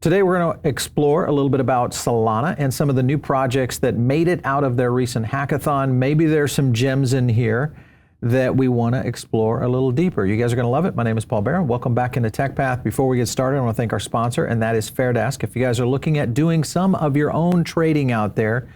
Today we're going to explore a little bit about Solana and some of the new projects that made it out of their recent hackathon. Maybe there's some gems in here that we want to explore a little deeper. You guys are going to love it. My name is Paul Barron. Welcome back into Tech Path. Before we get started, I want to thank our sponsor, and that is Fairdesk. If you guys are looking at doing some of your own trading out there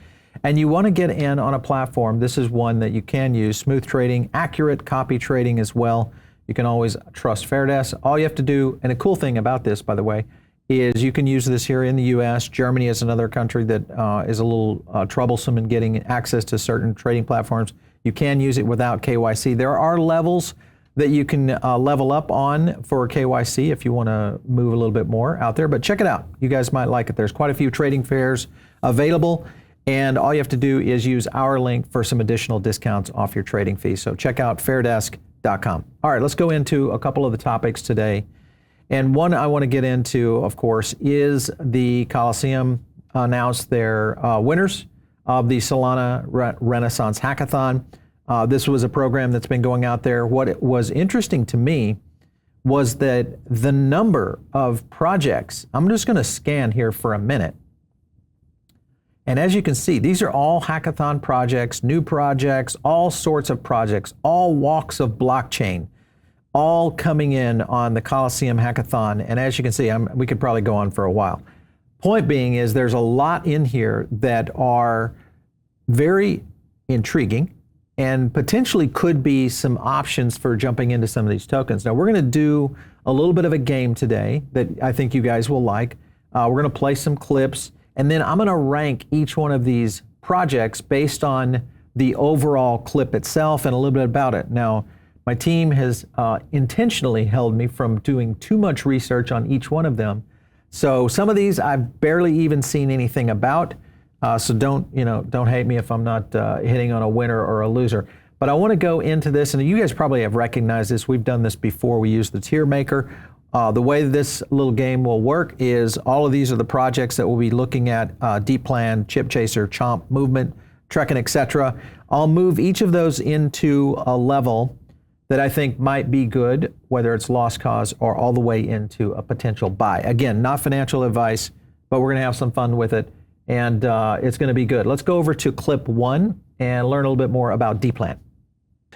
and you want to get in on a platform, this is one that you can use. Smooth trading, accurate copy trading as well. You can always trust Fairdesk. All you have to do, and a cool thing about this, by the way, is you can use this here in the US. Germany is another country that is a little troublesome in getting access to certain trading platforms. You can use it without KYC. There are levels that you can level up on for KYC if you want to move a little bit more out there, but check it out. You guys might like it. There's quite a few trading fairs available, and all you have to do is use our link for some additional discounts off your trading fee. So check out fairdesk.com. All right, let's go into a couple of the topics today. And one I want to get into, of course, is the Colosseum announced their winners of the Solana Renaissance Hackathon. This was a program that's been going out there. What was interesting to me was that the number of projects, I'm just going to scan here for a minute. And as you can see, these are all hackathon projects, new projects, all sorts of projects, all walks of blockchain, all coming in on the Colosseum Hackathon. And as you can see, we could probably go on for a while. Point being is there's a lot in here that are very intriguing and potentially could be some options for jumping into some of these tokens. Now we're going to do a little bit of a game today that I think you guys will like. We're going to play some clips, and then I'm going to rank each one of these projects based on the overall clip itself and a little bit about it. Now, my team has intentionally held me from doing too much research on each one of them. So some of these I've barely even seen anything about. So don't hate me if I'm not hitting on a winner or a loser. But I want to go into this, and you guys probably have recognized this. We've done this before. We use the tier maker. The way this little game will work is all of these are the projects that we'll be looking at: DePlan, Chip Chaser, Chomp, Movement, Trekn, etc. I'll move each of those into a level that I think might be good, whether it's lost cause or all the way into a potential buy. Again, not financial advice, but we're going to have some fun with it, and it's going to be good. Let's go over to clip 1 and learn a little bit more about DePlan.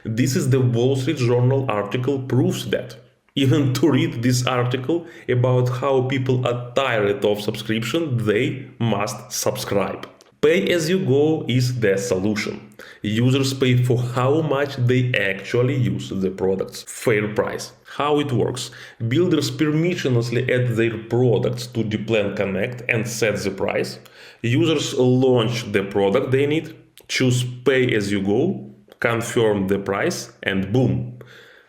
This is the Wall Street Journal article proves that. Even to read this article about how people are tired of subscription, they must subscribe. Pay-as-you-go is the solution. Users pay for how much they actually use the products. Fair price. How it works. Builders permissionlessly add their products to DePlan Connect and set the price. Users launch the product they need, choose pay-as-you-go, confirm the price, and boom.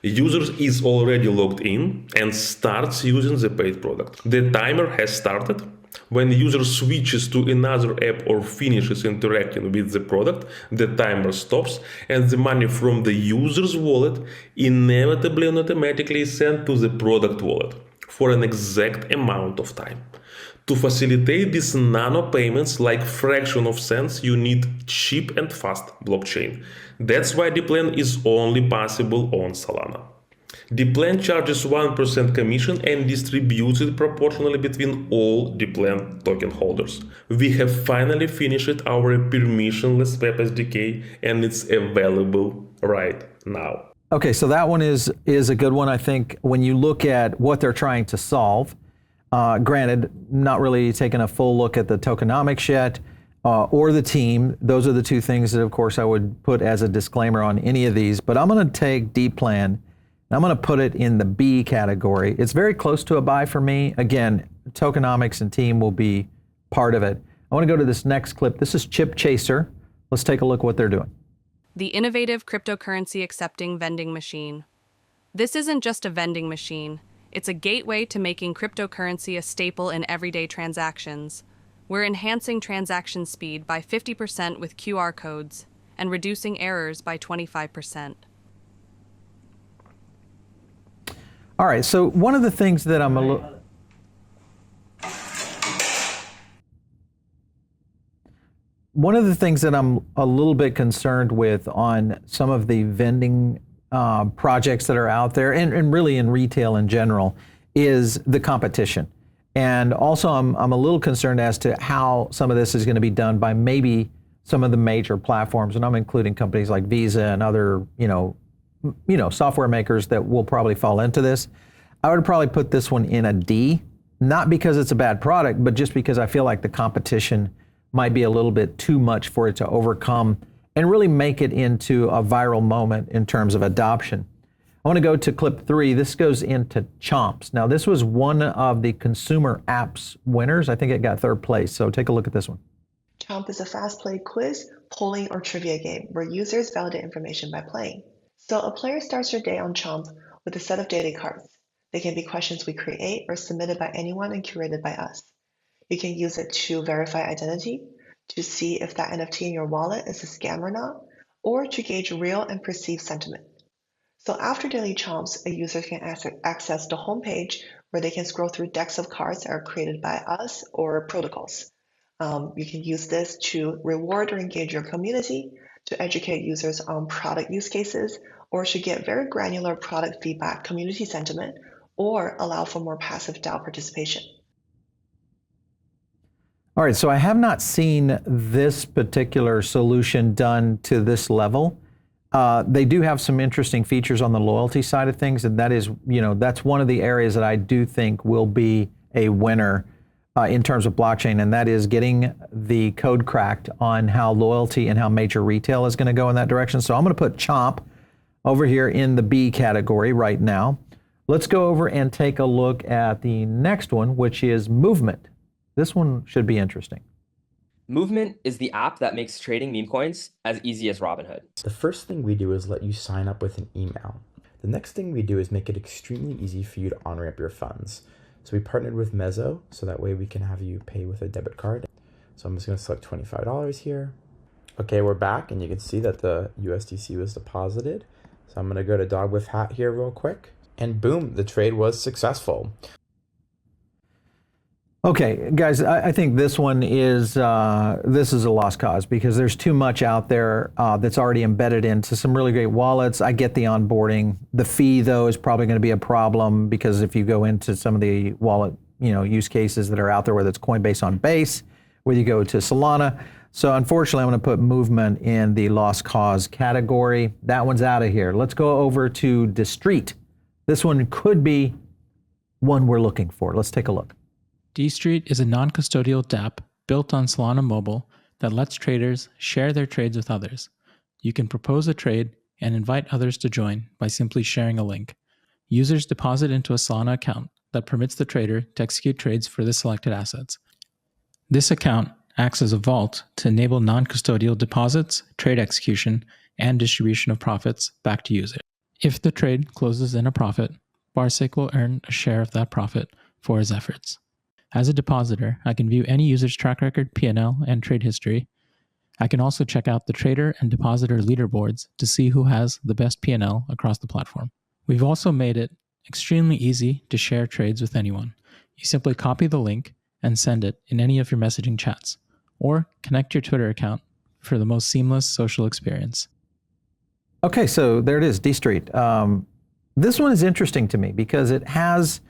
Users is already logged in and starts using the paid product. The timer has started. When the user switches to another app or finishes interacting with the product, the timer stops and the money from the user's wallet inevitably and automatically is sent to the product wallet for an exact amount of time. To facilitate these nano payments like fraction of cents, you need cheap and fast blockchain. That's why DePlan is only possible on Solana. DePlan charges 1% commission and distributes it proportionally between all DePlan token holders. We have finally finished our permissionless web SDK, and it's available right now. Okay, so that one is a good one. I think when you look at what they're trying to solve, granted, not really taking a full look at the tokenomics yet, or the team. Those are the two things that, of course, I would put as a disclaimer on any of these. But I'm going to take DePlan, and I'm going to put it in the B category. It's very close to a buy for me. Again, tokenomics and team will be part of it. I want to go to this next clip. This is Chip Chaser. Let's take a look at what they're doing. The innovative cryptocurrency accepting vending machine. This isn't just a vending machine. It's a gateway to making cryptocurrency a staple in everyday transactions. We're enhancing transaction speed by 50% with QR codes and reducing errors by 25%. All right, so one of the things that I'm a little bit concerned with on some of the vending projects that are out there, and really in retail in general, is the competition. And also, I'm a little concerned as to how some of this is going to be done by maybe some of the major platforms, and I'm including companies like Visa and other, software makers that will probably fall into this. I would probably put this one in a D, not because it's a bad product, but just because I feel like the competition might be a little bit too much for it to overcome and really make it into a viral moment in terms of adoption. I want to go to clip 3. This goes into Chomps. Now, this was one of the consumer apps winners. I think it got 3rd place. So take a look at this one. Chomp is a fast-played quiz, polling, or trivia game where users validate information by playing. So a player starts your day on Chomp with a set of daily cards. They can be questions we create or submitted by anyone and curated by us. You can use it to verify identity, to see if that NFT in your wallet is a scam or not, or to gauge real and perceived sentiment. So after daily Chomps, a user can access the homepage where they can scroll through decks of cards that are created by us or protocols. You can use this to reward or engage your community, to educate users on product use cases, or to get very granular product feedback, community sentiment, or allow for more passive DAO participation. All right, so I have not seen this particular solution done to this level. They do have some interesting features on the loyalty side of things, and that is, that's one of the areas that I do think will be a winner in terms of blockchain, and that is getting the code cracked on how loyalty and how major retail is going to go in that direction. So I'm going to put Chomp over here in the B category right now. Let's go over and take a look at the next one, which is Movement. This one should be interesting. Movement is the app that makes trading meme coins as easy as Robinhood. The first thing we do is let you sign up with an email. The next thing we do is make it extremely easy for you to on-ramp your funds. So we partnered with Mezzo, so that way we can have you pay with a debit card. So I'm just going to select $25 here. Okay, we're back, and you can see that the USDC was deposited. So I'm going to go to Dog with Hat here real quick, and boom, the trade was successful. Okay, guys, I think this one is this is a lost cause because there's too much out there that's already embedded into some really great wallets. I get the onboarding. The fee, though, is probably going to be a problem because if you go into some of the wallet, use cases that are out there, whether it's Coinbase on Base, whether you go to Solana. So unfortunately, I'm going to put Movement in the lost cause category. That one's out of here. Let's go over to DeStreet. This one could be one we're looking for. Let's take a look. DeStreet is a non-custodial dApp built on Solana Mobile that lets traders share their trades with others. You can propose a trade and invite others to join by simply sharing a link. Users deposit into a Solana account that permits the trader to execute trades for the selected assets. This account acts as a vault to enable non-custodial deposits, trade execution, and distribution of profits back to users. If the trade closes in a profit, Barsik will earn a share of that profit for his efforts. As a depositor, I can view any user's track record, P&L, and trade history. I can also check out the trader and depositor leaderboards to see who has the best P&L across the platform. We've also made it extremely easy to share trades with anyone. You simply copy the link and send it in any of your messaging chats, or connect your Twitter account for the most seamless social experience. Okay, so there it is, DeStreet. This one is interesting to me because it has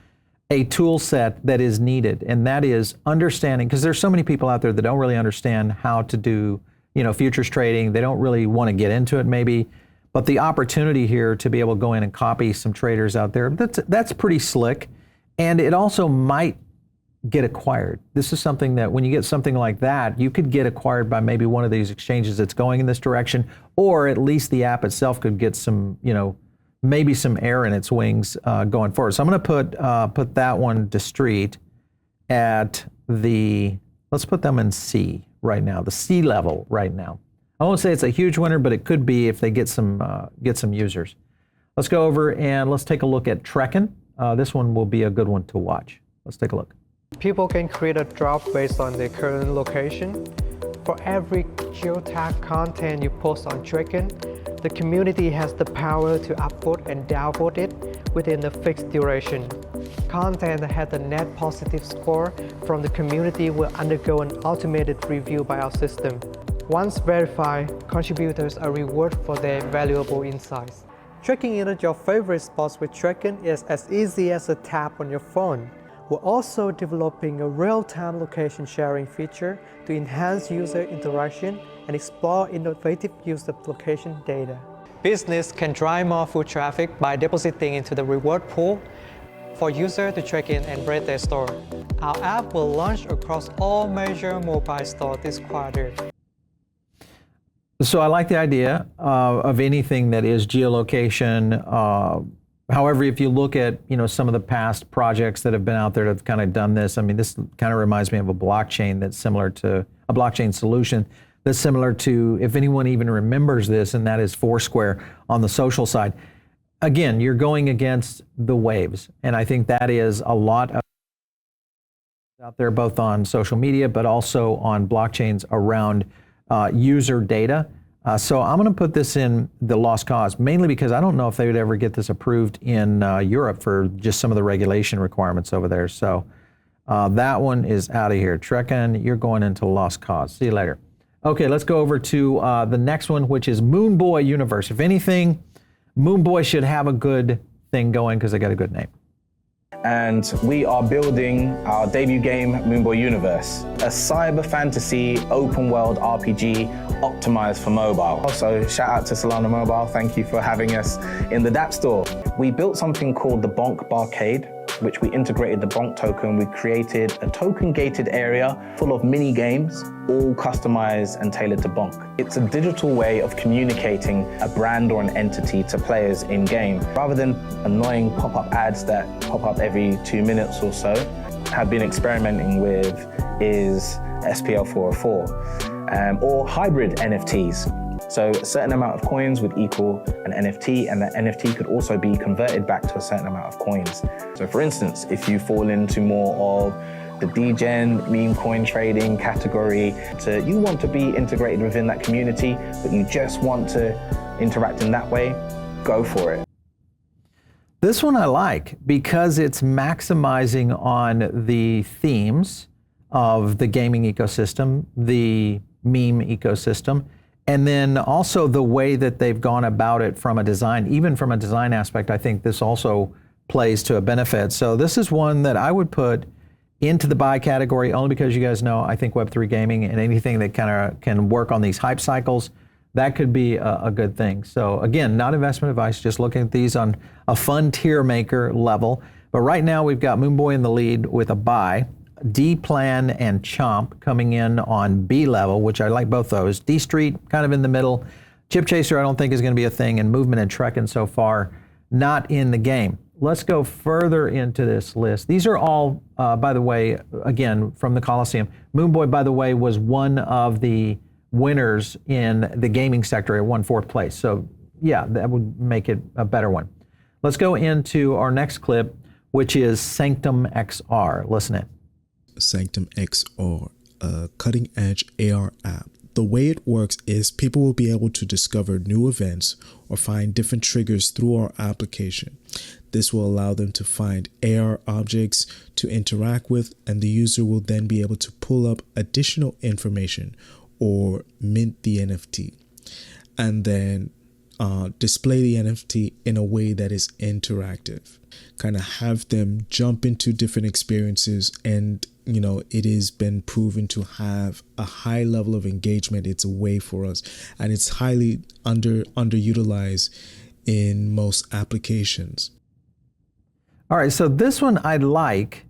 a tool set that is needed, and that is understanding, because there's so many people out there that don't really understand how to do, futures trading. They don't really want to get into it maybe, but the opportunity here to be able to go in and copy some traders out there, that's pretty slick, and it also might get acquired. This is something that when you get something like that, you could get acquired by maybe one of these exchanges that's going in this direction, or at least the app itself could get some, maybe some air in its wings going forward. So I'm going to put that one, DeStreet, at the, let's put them in C right now, the C level right now. I won't say it's a huge winner, but it could be if they get some users. Let's go over and let's take a look at Trekn. This one will be a good one to watch. Let's take a look. People can create a drop based on their current location. For every geotag content you post on Trekn, the community has the power to upvote and downvote it within a fixed duration. Content that has a net positive score from the community will undergo an automated review by our system. Once verified, contributors are rewarded for their valuable insights. Checking in at your favorite spots with Trekn is as easy as a tap on your phone. We're also developing a real-time location sharing feature to enhance user interaction and explore innovative use of location data. Business can drive more foot traffic by depositing into the reward pool for users to check in and rate their store. Our app will launch across all major mobile stores this quarter. So I like the idea of anything that is geolocation. However, if you look at some of the past projects that have been out there that have kind of done this, I mean, this kind of reminds me of a blockchain that's similar to a blockchain solution that's similar to, if anyone even remembers this, and that is Foursquare on the social side. Again, you're going against the waves, and I think that is a lot of out there, both on social media, but also on blockchains around user data. So I'm going to put this in the lost cause, mainly because I don't know if they would ever get this approved in Europe for just some of the regulation requirements over there. So that one is out of here. Trekn, you're going into lost cause. See you later. Okay, let's go over to the next one, which is Boi Universe. If anything, Boi should have a good thing going because they got a good name. And we are building our debut game, Boi Universe, a cyber fantasy open world RPG optimized for mobile. Also, shout out to Solana Mobile, thank you for having us in the DApp store. We built something called the Bonk Barcade, which we integrated the Bonk token. We created a token gated area full of mini games, all customized and tailored to Bonk. It's a digital way of communicating a brand or an entity to players in game. Rather than annoying pop-up ads that pop up every 2 minutes or so, have been experimenting with is SPL 404 or hybrid NFTs. So a certain amount of coins would equal an NFT, and that NFT could also be converted back to a certain amount of coins. So for instance, if you fall into more of the degen, meme coin trading category, you want to be integrated within that community, but you just want to interact in that way, go for it. This one I like because it's maximizing on the themes of the gaming ecosystem, the meme ecosystem, and then also the way that they've gone about it from a design, even from a design aspect. I think this also plays to a benefit. So this is one that I would put into the buy category, only because you guys know I think Web3 gaming and anything that kind of can work on these hype cycles, that could be a good thing. So again, not investment advice, just looking at these on a fun tier maker level. But right now we've got Boi in the lead with a buy. DePlan and Chomp coming in on B level, which I like both those. DeStreet kind of in the middle. Chip Chaser I don't think is going to be a thing, and Movement and Trekn so far not in the game. Let's go further into this list. These are all, by the way, again, from the Colosseum. Boi, by the way, was one of the winners in the gaming sector. It won 4th place. So yeah, that would make it a better one. Let's go into our next clip, which is Sanctum XR. Listen in. Sanctum XR, a cutting-edge AR app. The way it works is people will be able to discover new events or find different triggers through our application. This will allow them to find AR objects to interact with, and the user will then be able to pull up additional information or mint the NFT, and then display the NFT in a way that is interactive, kind of have them jump into different experiences. And it has been proven to have a high level of engagement. It's a way for us, and it's highly underutilized in most applications. All right, so this one I like,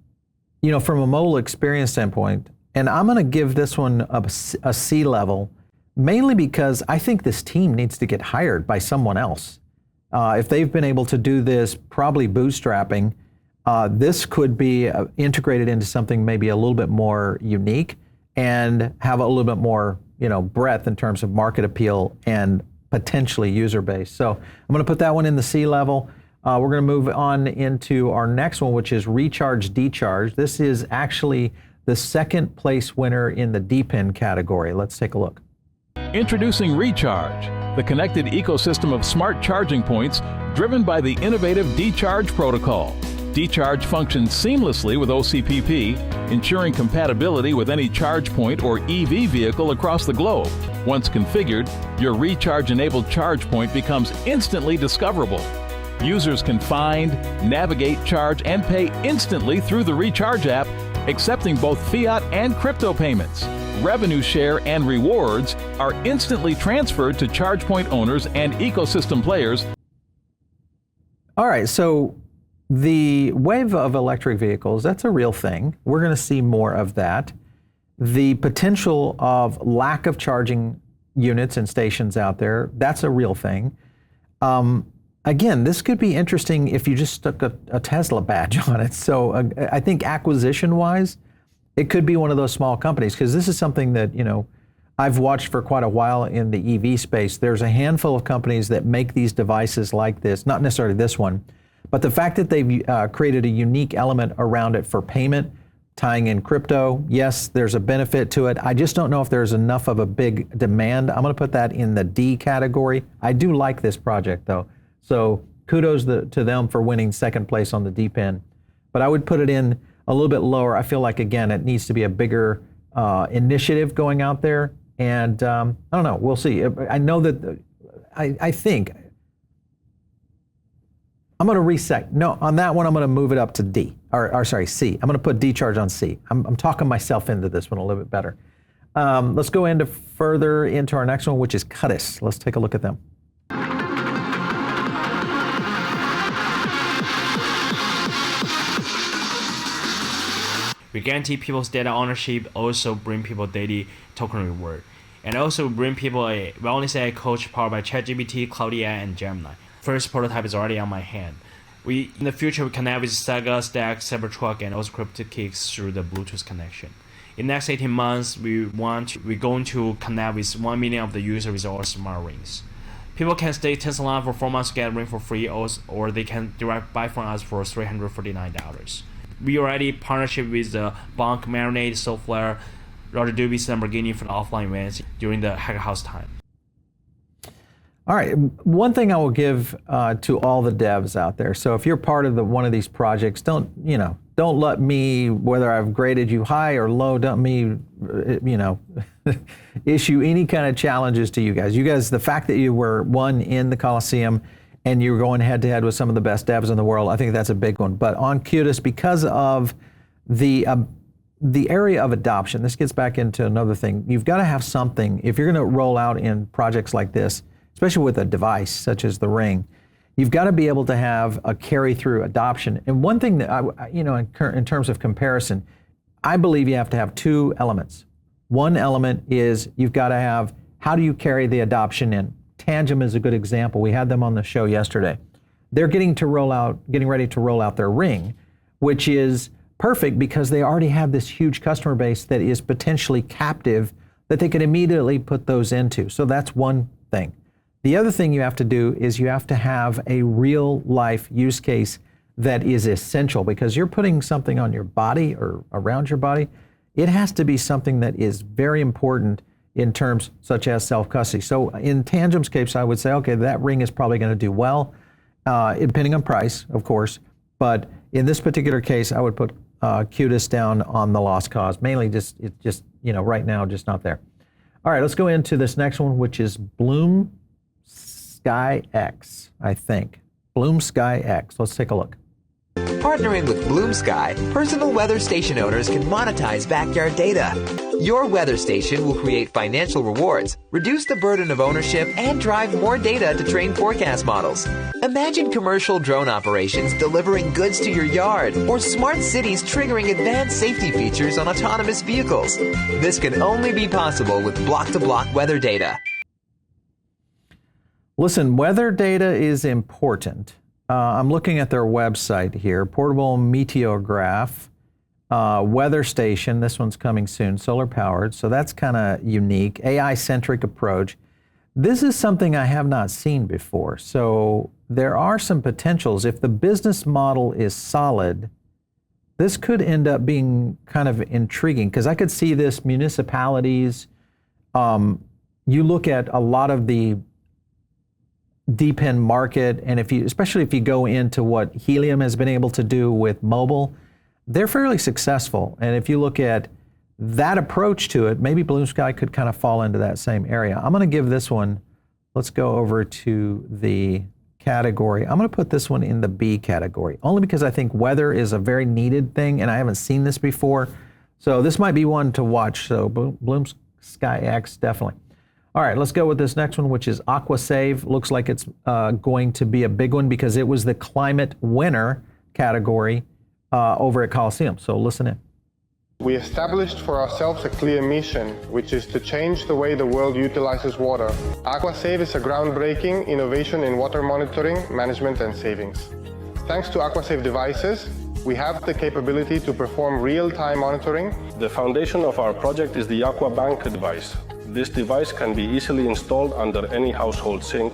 from a mobile experience standpoint, and I'm going to give this one a C level, mainly because I think this team needs to get hired by someone else. If they've been able to do this, probably bootstrapping, this could be integrated into something maybe a little bit more unique and have a little bit more, breadth in terms of market appeal and potentially user base. So I'm going to put that one in the C level. We're going to move on into our next one, which is Recharge DeCharge. This is actually the 2nd place winner in the DePlan category. Let's take a look. Introducing Recharge, the connected ecosystem of smart charging points driven by the innovative DeCharge protocol. DeCharge functions seamlessly with OCPP, ensuring compatibility with any charge point or EV vehicle across the globe. Once configured, your Recharge-enabled charge point becomes instantly discoverable. Users can find, navigate, charge, and pay instantly through the Recharge app, accepting both fiat and crypto payments. Revenue share and rewards are instantly transferred to ChargePoint owners and ecosystem players. All right, so the wave of electric vehicles, that's a real thing. We're going to see more of that. The potential of lack of charging units and stations out there, that's a real thing. Again, this could be interesting if you just stuck a Tesla badge on it. So I think acquisition-wise, it could be one of those small companies, because this is something that, you know, I've watched for quite a while in the EV space. There's a handful of companies that make these devices like this, not necessarily this one, but the fact that they've created a unique element around it for payment, tying in crypto, yes, there's a benefit to it. I just don't know if there's enough of a big demand. I'm going to put that in the D category. I do like this project, though. So kudos to them for winning second place on the DePlan. But I would put it in a little bit lower. I feel like, again, it needs to be a bigger initiative going out there. And I don't know. We'll see. I know that I think I'm going to reset. No, on that one, I'm going to move it up to D, or sorry, C. I'm going to put DeCharge on C. I'm talking myself into this one a little bit better. Let's go further into our next one, which is Cudis. Let's take a look at them. We guarantee people's data ownership, also bring people daily token reward, and also bring people a wellness AI coach powered by ChatGPT, Cloud AI, and Gemini. First prototype is already on my hand. In the future, we connect with Saga, Stack, Cybertruck, and also CryptoKicks through the Bluetooth connection. In the next 18 months, we're going to connect with 1 million of the users with our smart rings. People can stay Solana for 4 months to get a ring for free, or they can direct buy from us for $349. We already partnership with the Bank Marinade, Soulflare, Roger Dubis, Lamborghini for the offline events during the Hacker House time. All right, one thing I will give to all the devs out there. So if you're part of one of these projects, don't let me, whether I've graded you high or low, don't me, issue any kind of challenges to you guys. You guys, the fact that you were one in the Colosseum and you're going head to head with some of the best devs in the world, I think that's a big one. But on Cudis, because of the area of adoption, this gets back into another thing. You've got to have something, if you're going to roll out in projects like this, especially with a device such as the Ring, you've got to be able to have a carry-through adoption. And one thing that, in terms of comparison, I believe you have to have two elements. One element is you've got to have, how do you carry the adoption in? Tangem is a good example. We had them on the show yesterday. They're getting ready to roll out their Ring, which is perfect because they already have this huge customer base that is potentially captive that they can immediately put those into. So that's one thing. The other thing you have to do is you have to have a real life use case that is essential, because you're putting something on your body or around your body. It has to be something that is very important in terms such as self-custody. So in Tangem's case, I would say, okay, that Ring is probably going to do well, depending on price, of course. But in this particular case, I would put Cudis down on the lost cause, mainly just right now, just not there. All right, let's go into this next one, which is Bloomskyx, I think. Bloomskyx. Let's take a look. Partnering with Bloomsky, personal weather station owners can monetize backyard data. Your weather station will create financial rewards, reduce the burden of ownership, and drive more data to train forecast models. Imagine commercial drone operations delivering goods to your yard, or smart cities triggering advanced safety features on autonomous vehicles. This can only be possible with block-to-block weather data. Listen, weather data is important. I'm looking at their website here, portable meteograph, weather station. This one's coming soon, solar powered. So that's kind of unique. AI-centric approach. This is something I have not seen before. So there are some potentials. If the business model is solid, this could end up being kind of intriguing, because I could see this municipalities. You look at a lot of the DePlan market, and especially if you go into what Helium has been able to do with mobile, they're fairly successful. And if you look at that approach to it, maybe Bloomsky could kind of fall into that same area. I'm going to give this one, let's go over to the category. I'm going to put this one in the B category, only because I think weather is a very needed thing, and I haven't seen this before. So this might be one to watch. So Bloomskyx, definitely. All right, let's go with this next one, which is AquaSave. Looks like it's going to be a big one because it was the climate winner category over at Colosseum. So listen in. We established for ourselves a clear mission, which is to change the way the world utilizes water. AquaSave is a groundbreaking innovation in water monitoring, management, and savings. Thanks to AquaSave devices, we have the capability to perform real-time monitoring. The foundation of our project is the AquaBank device. This device can be easily installed under any household sink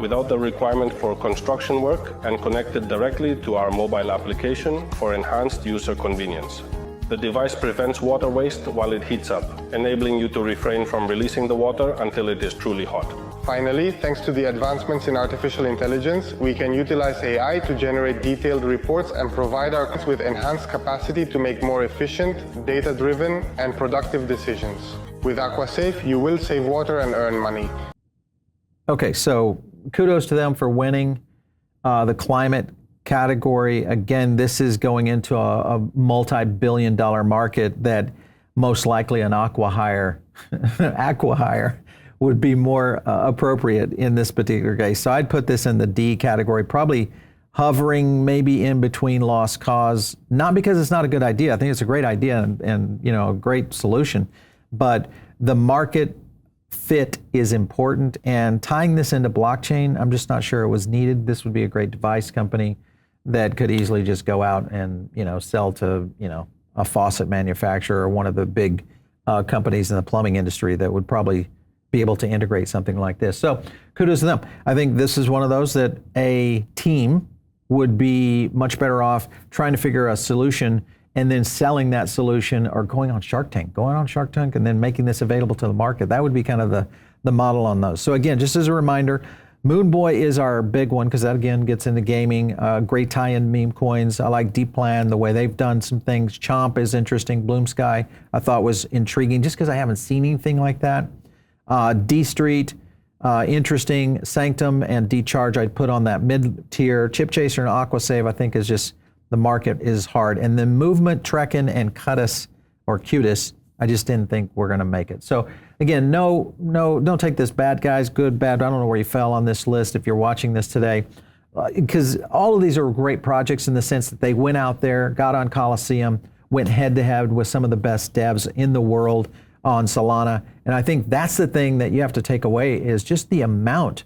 without the requirement for construction work and connected directly to our mobile application for enhanced user convenience. The device prevents water waste while it heats up, enabling you to refrain from releasing the water until it is truly hot. Finally, thanks to the advancements in artificial intelligence, we can utilize AI to generate detailed reports and provide our clients with enhanced capacity to make more efficient, data-driven, and productive decisions. With AquaSave, you will save water and earn money. Okay, so kudos to them for winning the climate category. Again, this is going into a multi-billion-dollar market that most likely an acqui-hire would be more appropriate in this particular case. So I'd put this in the D category, probably hovering maybe in between lost cause, not because it's not a good idea. I think it's a great idea and you know, a great solution, but the market fit is important, and tying this into blockchain, I'm just not sure it was needed. This would be a great device company that could easily just go out and, you know, sell to, you know, a faucet manufacturer or one of the big companies in the plumbing industry that would probably be able to integrate something like this. So kudos to them. I think this is one of those that a team would be much better off trying to figure a solution and then selling that solution, or going on Shark Tank and then making this available to the market. That would be kind of the model on those. So again, just as a reminder, Moonboy is our big one because that again gets into gaming. Great tie-in meme coins. I like DePlan, the way they've done some things. Chomp is interesting. Bloomskyx I thought was intriguing just because I haven't seen anything like that. DeStreet, interesting. Sanctum and DeCharge I'd put on that mid-tier. Chip Chaser and AquaSave I think is just, the market is hard. And then Movement, Trekn, and Cudis, or Cudis, I just didn't think we're going to make it. So again, no, don't take this bad, guys. Good, bad. I don't know where you fell on this list if you're watching this today, because all of these are great projects in the sense that they went out there, got on Colosseum, went head to head with some of the best devs in the world on Solana. And I think that's the thing that you have to take away is just the amount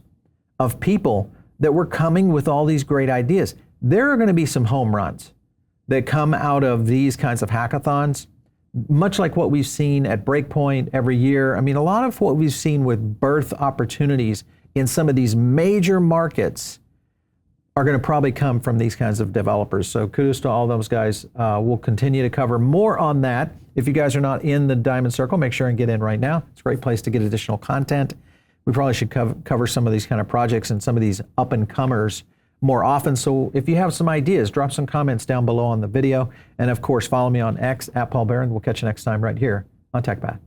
of people that were coming with all these great ideas. There are going to be some home runs that come out of these kinds of hackathons, much like what we've seen at Breakpoint every year. I mean, a lot of what we've seen with birth opportunities in some of these major markets are going to probably come from these kinds of developers. So kudos to all those guys. We'll continue to cover more on that. If you guys are not in the Diamond Circle, make sure and get in right now. It's a great place to get additional content. We probably should cover some of these kind of projects and some of these up-and-comers more often. So if you have some ideas, drop some comments down below on the video. And of course, follow me on X @PaulBaron. We'll catch you next time right here on TechPath.